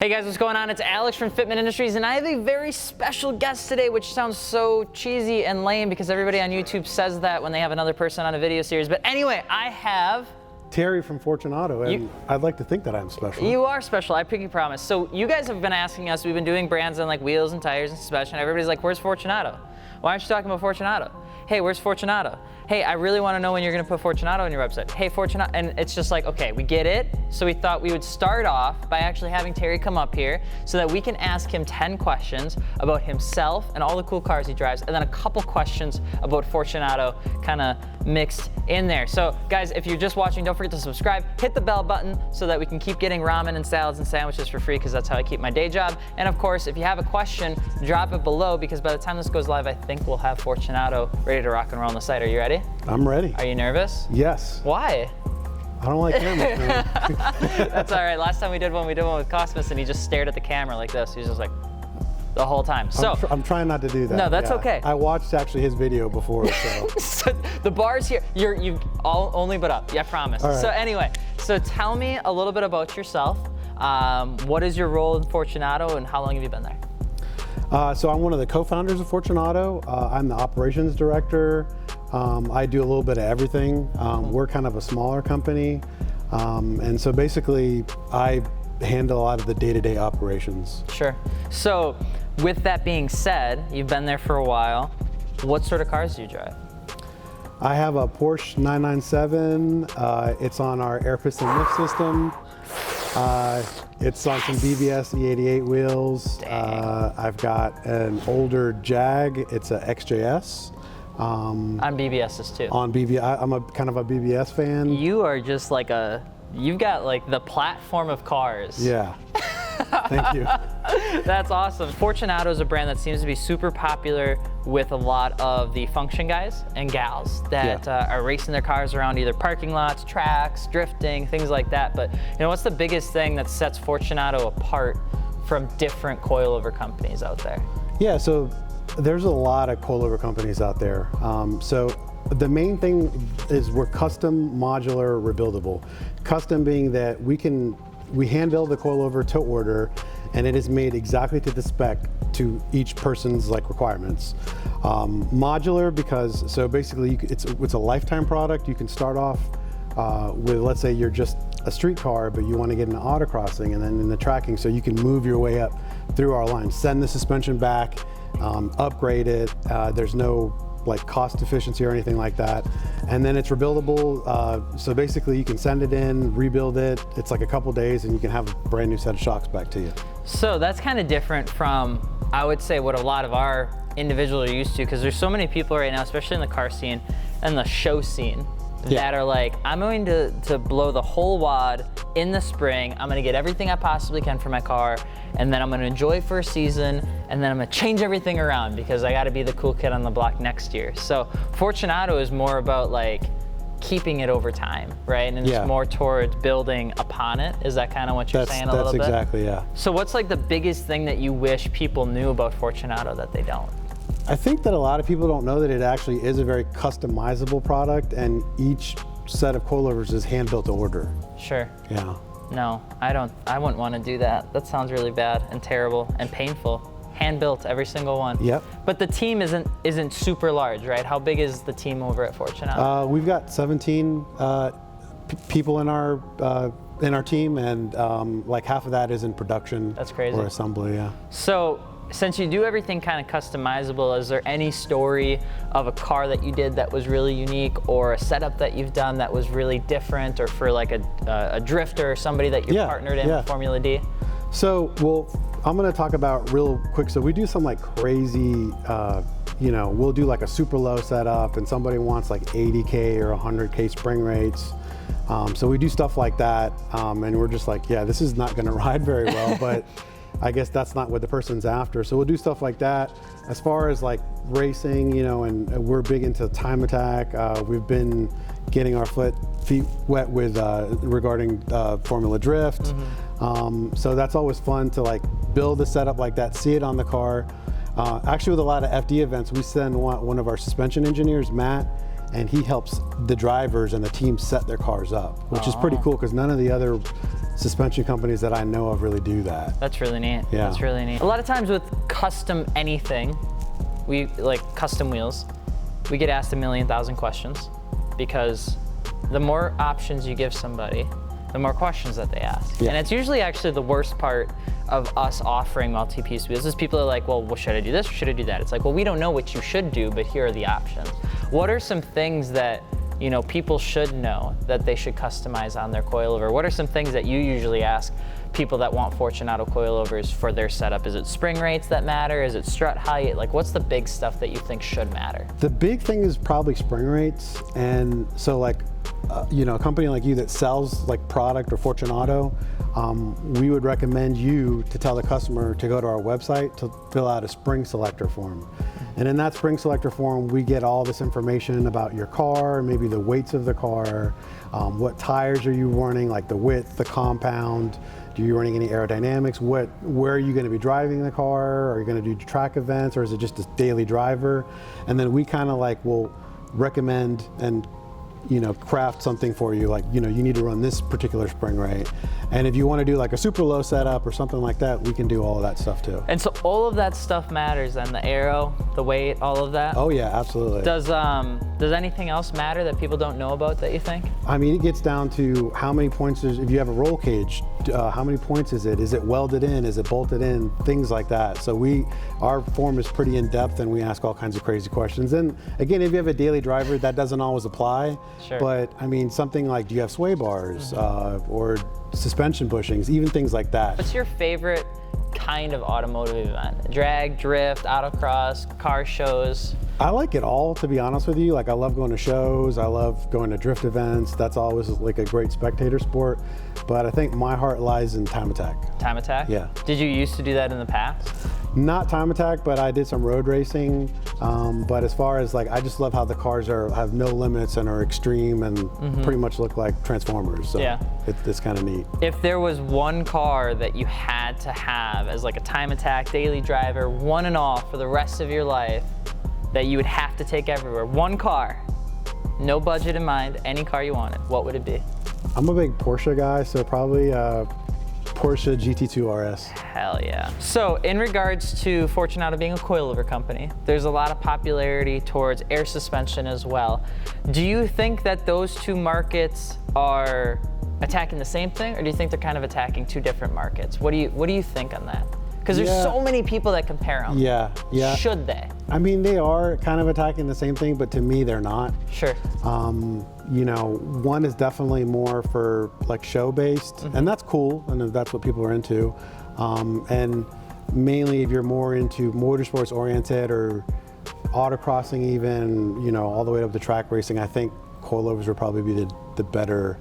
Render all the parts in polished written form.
Hey guys, what's going on? It's Alex from Fitment Industries, and I have a very special guest today, which sounds so cheesy and lame because everybody on YouTube says that when they have another person on a video series. But anyway, I have Terry from Fortunato, and I'd like to think that I'm special. You are special, I pinky promise. So you guys have been asking us, we've been doing brands on like wheels and tires and suspension. Everybody's like, where's Fortunato? Why aren't you talking about Fortunato? Hey, where's Fortunato? Hey, I really want to know when you're going to put Fortunato on your website. Hey, Fortunato, and it's just like, okay, we get it. So we thought we would start off by actually having Terry come up here so that we can ask him 10 questions about himself and all the cool cars he drives, and then a couple questions about Fortunato kind of mixed in there. So guys, if you're just watching, don't forget to subscribe, hit the bell button so that we can keep getting ramen and salads and sandwiches for free, because that's how I keep my day job. And of course, if you have a question, drop it below, because by the time this goes live, I think we'll have Fortunato ready to rock and roll on the site. Are you ready? I'm ready. Are you nervous? Yes. Why? I don't like cameras, man. That's all right. Last time we did one with Cosmos, and he just stared at the camera like this. He was just like, the whole time. So I'm trying not to do that. No, that's okay. I watched actually his video before, so. So the bar's here. You've all only but up. Yeah, I promise. All right. So anyway, so tell me a little bit about yourself. What is your role in Fortunato, and how long have you been there? So I'm one of the co-founders of Fortunato. I'm the operations director. I do a little bit of everything. We're kind of a smaller company. And so basically, I handle a lot of the day-to-day operations. Sure. So with that being said, you've been there for a while. What sort of cars do you drive? I have a Porsche 997. It's on our air piston lift system. It's on some BBS E88 wheels. I've got an older Jag. It's a XJS. On BBSs too. On BBS, I'm a kind of a BBS fan. You are just like you've got like the platform of cars. Yeah. Thank you. That's awesome. Fortunato is a brand that seems to be super popular with a lot of the function guys and gals that are racing their cars around either parking lots, tracks, drifting, things like that. But you know, what's the biggest thing that sets Fortunato apart from different coilover companies out there? Yeah, so there's a lot of coilover companies out there. So the main thing is we're custom, modular, rebuildable. Custom being that we hand build the coilover to order, and it is made exactly to the spec to each person's requirements. Modular because, so basically it's a lifetime product. You can start off with, let's say you're just a street car, but you want to get into autocrossing and then in the tracking, so you can move your way up through our line. Send the suspension back, upgrade it. There's no cost efficiency or anything like that. And then it's rebuildable. So basically you can send it in, rebuild it. It's like a couple days and you can have a brand new set of shocks back to you. So that's kind of different from, I would say, what a lot of our individuals are used to, because there's so many people right now, especially in the car scene and the show scene, that are like, I'm going to blow the whole wad in the spring. I'm gonna get everything I possibly can for my car, and then I'm gonna enjoy it for a season, and then I'm gonna change everything around because I gotta be the cool kid on the block next year. So Fortunato is more about keeping it over time, right? And it's more towards building upon it. Is that kind of what you're saying a little bit? That's exactly, yeah. So what's the biggest thing that you wish people knew about Fortunato that they don't? I think that a lot of people don't know that it actually is a very customizable product, and each set of coilovers is hand built to order. Sure. Yeah. No, I wouldn't want to do that. That sounds really bad and terrible and painful. Hand built, every single one. Yep. But the team isn't super large, right? How big is the team over at Fortunato? We've got 17 people in our team, and half of that is in production. That's crazy. Or assembly, yeah. So, since you do everything kind of customizable, is there any story of a car that you did that was really unique, or a setup that you've done that was really different, or for a drifter or somebody that you partnered in with Formula D? So, I'm going to talk about real quick. So we do some crazy, we'll do a super low setup, and somebody wants 80K or 100K spring rates. So we do stuff like that, and we're just this is not going to ride very well, but I guess that's not what the person's after. So we'll do stuff like that. As far as racing, and we're big into time attack. We've been getting our feet wet with regarding Formula Drift. So that's always fun to build a setup like that, see it on the car. Actually, with a lot of FD events, we send one of our suspension engineers, Matt, and he helps the drivers and the team set their cars up, which is pretty cool because none of the other suspension companies that I know of really do that. That's really neat. Yeah. That's really neat. A lot of times with custom anything, we like custom wheels, we get asked 1,000,000 questions because the more options you give somebody, the more questions that they ask. Yeah. And it's usually actually the worst part of us offering multi-piece wheels is people are like, well, should I do this or should I do that? It's like, well, we don't know what you should do, but here are the options. What are some things that people should know that they should customize on their coilover? What are some things that you usually ask people that want Fortunato coilovers for their setup? Is it spring rates that matter? Is it strut height? Like, what's the big stuff that you think should matter? The big thing is probably spring rates. And so like, a company like you that sells like product or Fortunato, we would recommend you to tell the customer to go to our website to fill out a spring selector form. And in that spring selector form, we get all this information about your car, maybe the weights of the car, what tires are you running, like the width, the compound, are you running any aerodynamics, where are you going to be driving the car, are you going to do track events, or is it just a daily driver? And then we kind of like will recommend and craft something for you, like, you need to run this particular spring rate. And if you want to do like a super low setup or something like that, we can do all of that stuff too. And so all of that stuff matters then, the aero, the weight, all of that? Oh yeah, absolutely. Does anything else matter that people don't know about that you think? I mean, it gets down to how many points if you have a roll cage, how many points is it? Is it welded in? Is it bolted in? Things like that. So our form is pretty in depth and we ask all kinds of crazy questions. And again, if you have a daily driver, that doesn't always apply. Sure. But I mean, something like, do you have sway bars or suspension bushings, even things like that. What's your favorite kind of automotive event? Drag, drift, autocross, car shows? I like it all, to be honest with you. Like, I love going to shows, I love going to drift events. That's always like a great spectator sport. But I think my heart lies in time attack. Time attack? Yeah. Did you used to do that in the past? Not time attack, but I did some road racing. But as far as like, I just love how the cars have no limits and are extreme and pretty much look like Transformers. So yeah. It's kind of neat. If there was one car that you had to have as like a time attack daily driver, one and all for the rest of your life, that you would have to take everywhere, one car, no budget in mind, any car you wanted, what would it be? I'm a big Porsche guy, so probably Porsche GT2 RS. Hell yeah. So in regards to Fortunato being a coilover company, there's a lot of popularity towards air suspension as well. Do you think that those two markets are attacking the same thing, or do you think they're kind of attacking two different markets? What do you think on that? Because there's so many people that compare them. Yeah. Should they? I mean, they are kind of attacking the same thing, but to me, they're not. Sure. One is definitely more for like show-based, and that's cool, and that's what people are into. And mainly if you're more into motorsports oriented or autocrossing even, all the way up to track racing, I think coilovers would probably be the better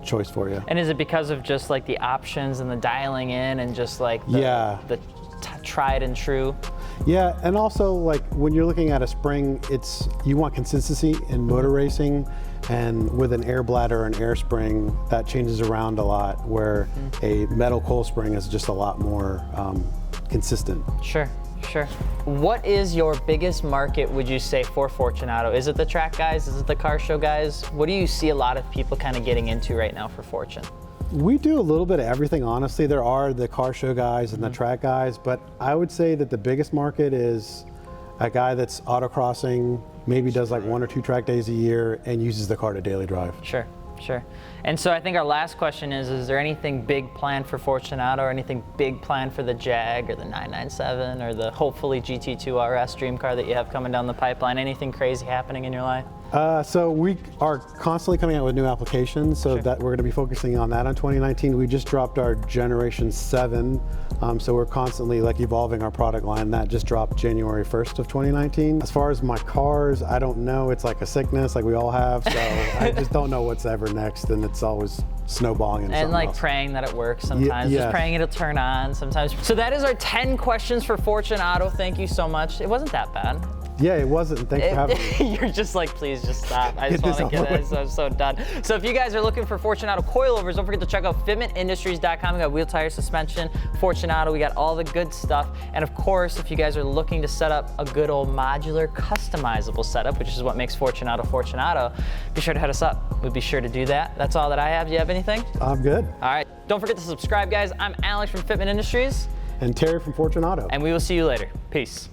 choice for you. And is it because of just like the options and the dialing in and just like the tried and true? Yeah, and also like when you're looking at a spring, you want consistency in motor racing, and with an air bladder or an air spring, that changes around a lot, where a metal coil spring is just a lot more consistent. Sure. What is your biggest market, would you say, for Fortunato? Is it the track guys? Is it the car show guys? What do you see a lot of people kind of getting into right now for Fortune? We do a little bit of everything, honestly. There are the car show guys and the track guys, but I would say that the biggest market is a guy that's autocrossing, maybe does like 1 or 2 track days a year and uses the car to daily drive. Sure. And so I think our last question is there anything big planned for Fortunato, or anything big planned for the Jag or the 997 or the hopefully GT2 RS dream car that you have coming down the pipeline? Anything crazy happening in your life? So we are constantly coming out with new applications, so that we're going to be focusing on that in 2019. We just dropped our Generation 7, so we're constantly like evolving our product line. That just dropped January 1st of 2019. As far as my cars, I don't know. It's like a sickness like we all have, so I just don't know what's ever next, and it's always snowballing and like else. Praying that it works sometimes, just praying it'll turn on sometimes. So that is our 10 questions for Fortunato. Thank you so much. It wasn't that bad. Yeah, it wasn't. Thanks for having me. You're just like, please just stop. I just Get want to this get over it. with. So I'm so done. So if you guys are looking for Fortunato coilovers, don't forget to check out fitmentindustries.com. We got wheel, tire, suspension, Fortunato. We got all the good stuff. And of course, if you guys are looking to set up a good old modular customizable setup, which is what makes Fortunato Fortunato, be sure to hit us up. We'd be sure to do that. That's all that I have. Do you have anything? I'm good. All right. Don't forget to subscribe, guys. I'm Alex from Fitment Industries. And Terry from Fortunato. And we will see you later. Peace.